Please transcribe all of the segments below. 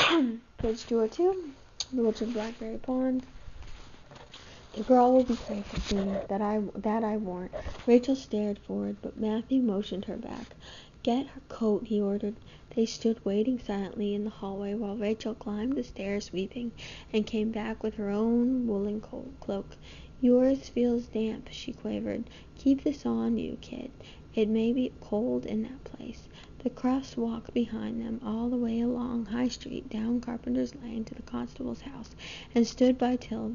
Page 202, The Witch of Blackberry Pond. The girl will be safe with me, that I warrant. Rachel stared forward, but Matthew motioned her back. Get her coat, he ordered. They stood waiting silently in the hallway while Rachel climbed the stairs weeping, and came back with her own woolen cloak. Yours feels damp, she quavered. Keep this on you, kid. It may be cold in that place. The Crufts walked behind them all the way along High Street, down Carpenter's Lane to the constable's house, and stood by till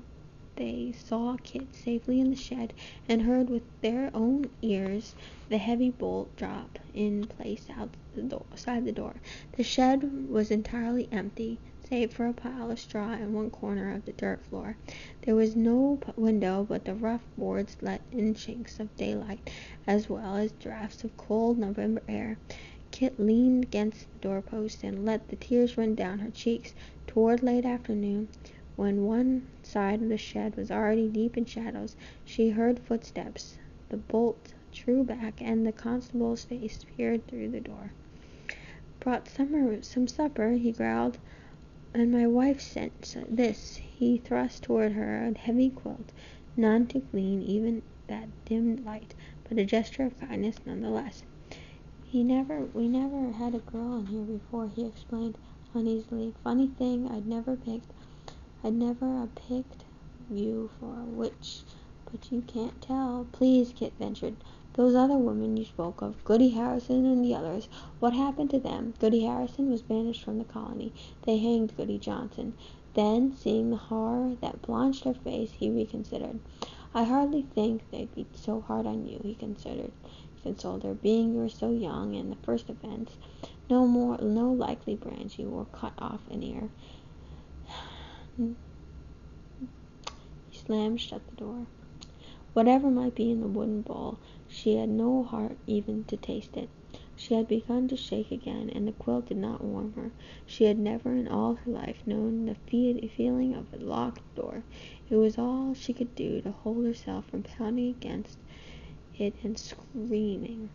they saw Kit safely in the shed, and heard with their own ears the heavy bolt drop in place outside the door. The shed was entirely empty, save for a pile of straw in one corner of the dirt floor. There was no window, but the rough boards let in chinks of daylight, as well as draughts of cold November air. Kit leaned against the doorpost and let the tears run down her cheeks. Toward late afternoon, when one side of the shed was already deep in shadows, she heard footsteps. The bolt drew back, and the constable's face peered through the door. "Brought some supper," he growled, "and my wife sent this." He thrust toward her a heavy quilt, none to glean even that dim light, but a gesture of kindness nonetheless. We never had a girl in here before," he explained uneasily. "Funny thing, I'd never picked you for a witch, but you can't tell." "Please," Kit ventured. "Those other women you spoke of, Goody Harrison and the others, what happened to them?" "Goody Harrison was banished from the colony. They hanged Goody Johnson." Then, seeing the horror that blanched her face, he reconsidered. "I hardly think they'd be so hard on you," he consoled her, "being you were so young, and the first offense, no likely branch you were cut off an ear." He slammed shut the door. Whatever might be in the wooden bowl, she had no heart even to taste it. She had begun to shake again, and the quilt did not warm her. She had never in all her life known the feeling of a locked door. It was all she could do to hold herself from pounding against it and screaming.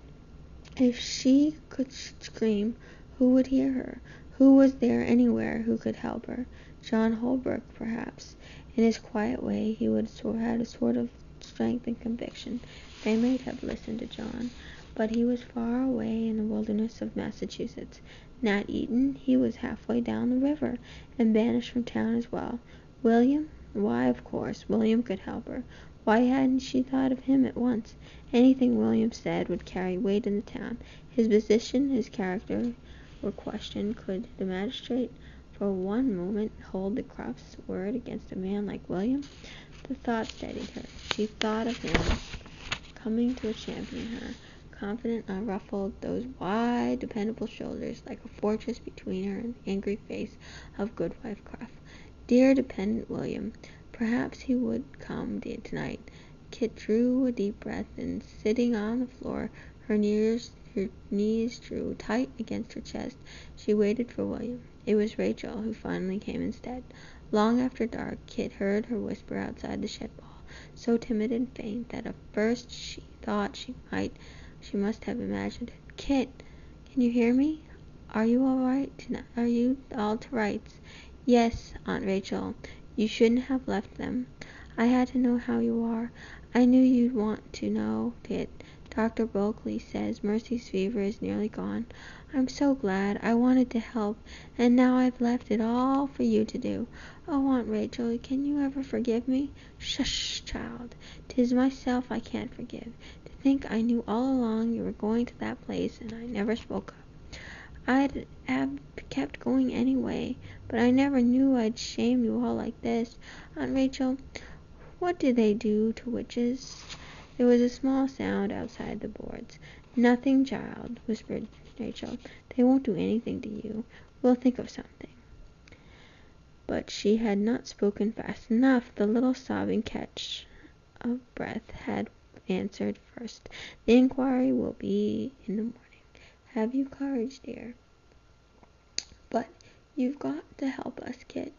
If she could scream, who would hear her? Who was there anywhere who could help her? John Holbrook, perhaps. In his quiet way, he had a sort of strength and conviction. They might have listened to John, but he was far away in the wilderness of Massachusetts. Nat Eaton, he was halfway down the river, and banished from town as well. William? Why, of course, William could help her. Why hadn't she thought of him at once? Anything William said would carry weight in the town. His position, his character, were questioned. Could the magistrate for one moment hold the Crufts' word against a man like William? The thought steadied her. She thought of him coming to champion her, confident, unruffled, those wide, dependable shoulders like a fortress between her and the angry face of Goodwife Cruft. Dear dependent William. Perhaps he would come tonight. Kit drew a deep breath, and sitting on the floor, her knees drew tight against her chest, she waited for William. It was Rachel who finally came instead. Long after dark, Kit heard her whisper outside the shed wall, so timid and faint that at first she thought she must have imagined it. "Kit, can you hear me? Are you all right? Are you all to rights?" "Yes, Aunt Rachel. You shouldn't have left them. I had to know how you are. I knew you'd want to know, Kit. Dr. Bulkley says Mercy's fever is nearly gone. I'm so glad. I wanted to help, and now I've left it all for you to do. Oh, Aunt Rachel, can you ever forgive me?" "Shush, child. 'Tis myself I can't forgive. To think I knew all along you were going to that place, and I never spoke up. I'd have kept going anyway, but I never knew I'd shame you all like this. Aunt Rachel, what do they do to witches?" There was a small sound outside the boards. "Nothing, child," whispered Rachel. "They won't do anything to you. We'll think of something." But she had not spoken fast enough. The little sobbing catch of breath had answered first. "The inquiry will be in the morning. Have you courage, dear? But you've got to help us, Kit.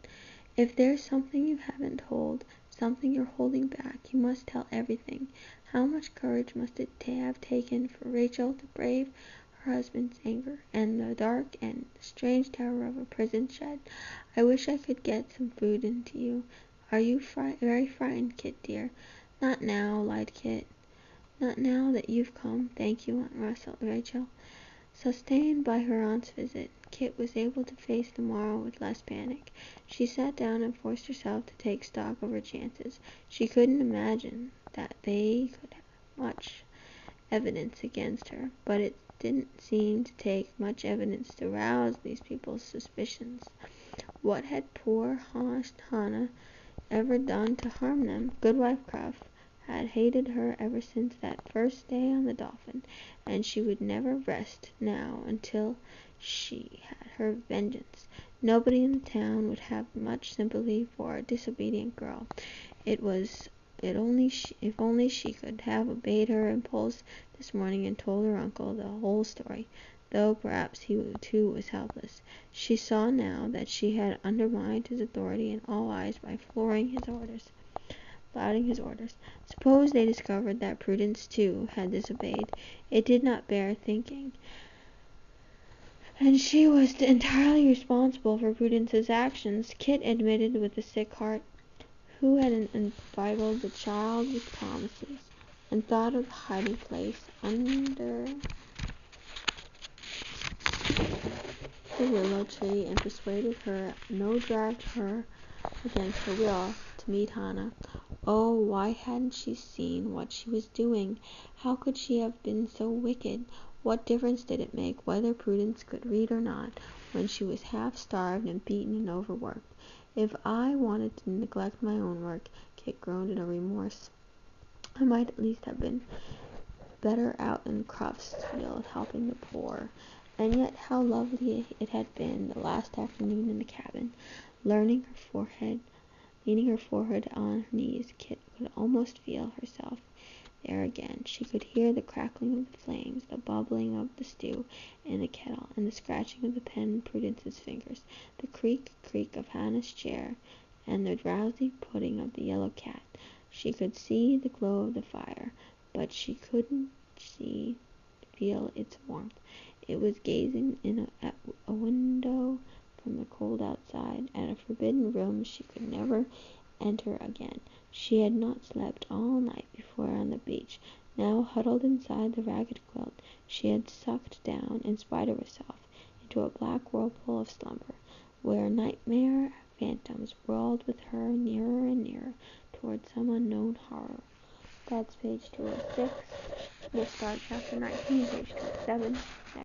If there's something you haven't told, something you're holding back, you must tell everything. How much courage must it have taken for Rachel to brave her husband's anger, and the dark and strange terror of a prison shed. I wish I could get some food into you. Are you very frightened, Kit dear? Not now, lied Kit. Not now that you've come. Thank you, Aunt Rachel. Sustained by her aunt's visit, Kit was able to face the morrow with less panic. She sat down and forced herself to take stock of her chances. She couldn't imagine that they could have much evidence against her, but it didn't seem to take much evidence to rouse these people's suspicions. What had poor Hannah ever done to harm them? Goodwife Cruff had hated her ever since that first day on the Dolphin, and she would never rest now until she had her vengeance. Nobody in the town would have much sympathy for a disobedient girl. If only she could have obeyed her impulse this morning and told her uncle the whole story, though perhaps he too was helpless. She saw now that she had undermined his authority in all eyes by flouting his orders. Suppose they discovered that Prudence, too, had disobeyed. It did not bear thinking, and she was entirely responsible for Prudence's actions. Kit admitted with a sick heart, who had inveigled the child with promises, and thought of the hiding place under the willow tree, and persuaded her, dragged her against her will, to meet Hannah. Oh, why hadn't she seen what she was doing? How could she have been so wicked? What difference did it make whether Prudence could read or not, when she was half-starved and beaten and overworked? If I wanted to neglect my own work, Kit groaned in a remorse, I might at least have been better out in Cruff's field helping the poor. And yet how lovely it had been the last afternoon in the cabin, leaning her forehead on her knees. Kit could almost feel herself there again. She could hear the crackling of the flames, the bubbling of the stew in the kettle, and the scratching of the pen in Prudence's fingers, the creak of Hannah's chair, and the drowsy putting of the yellow cat. She could see the glow of the fire, but she couldn't feel its warmth. It was gazing in at a window from the cold outside, at a forbidden room she could never enter again. She had not slept all night before on the beach. Now, huddled inside the ragged quilt, she had sucked down, in spite of herself, into a black whirlpool of slumber, where nightmare phantoms whirled with her nearer and nearer toward some unknown horror. That's page 206. We'll start chapter 19, page 27.